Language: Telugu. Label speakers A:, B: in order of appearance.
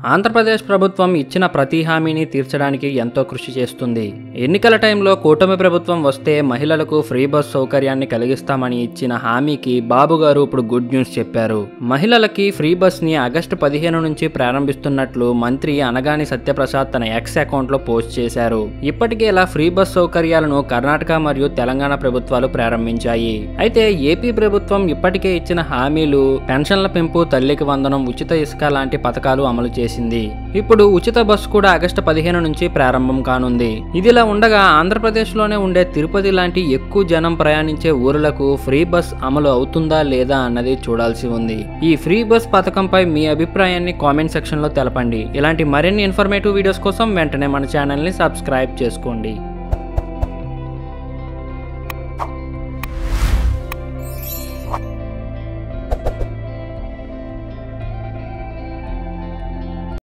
A: ఆంధ్రప్రదేశ్ ప్రభుత్వం ఇచ్చిన ప్రతి హామీని తీర్చడానికి ఎంతో కృషి చేస్తుంది. ఎన్నికల టైంలో కూటమి ప్రభుత్వం వస్తే మహిళలకు ఫ్రీ బస్ సౌకర్యాన్ని కలిగిస్తామని ఇచ్చిన హామీకి బాబు గారు ఇప్పుడు గుడ్ న్యూస్ చెప్పారు. మహిళలకి ఫ్రీ బస్ ని ఆగస్టు 15 నుంచి ప్రారంభిస్తున్నట్లు మంత్రి అనగాని సత్యప్రసాద్ తన ఎక్స్ అకౌంట్ లో పోస్ట్ చేశారు. ఇప్పటికే ఇలా ఫ్రీ బస్ సౌకర్యాలను కర్ణాటక మరియు తెలంగాణ ప్రభుత్వాలు ప్రారంభించాయి. అయితే ఏపీ ప్రభుత్వం ఇప్పటికే ఇచ్చిన హామీలు పెన్షన్ల పెంపు, తల్లికి వందనం, ఉచిత ఇసుక లాంటి పథకాలు అమలు చేసింది. ఇప్పుడు ఉచిత బస్సు కూడా ఆగస్టు 15 నుంచి ప్రారంభం కానుంది. ఇదిలా ఉండగా ఆంధ్రప్రదేశ్ లోనే ఉండే తిరుపతి లాంటి ఎక్కువ జనం ప్రయాణించే ఊర్లకు ఫ్రీ బస్ అమలు అవుతుందా లేదా అన్నది చూడాల్సి ఉంది. ఈ ఫ్రీ బస్ పథకంపై మీ అభిప్రాయాన్ని కామెంట్ సెక్షన్ లో తెలపండి. ఇలాంటి మరిన్ని ఇన్ఫర్మేటివ్ వీడియోస్ కోసం వెంటనే మన ఛానల్ ని సబ్స్క్రైబ్ చేసుకోండి.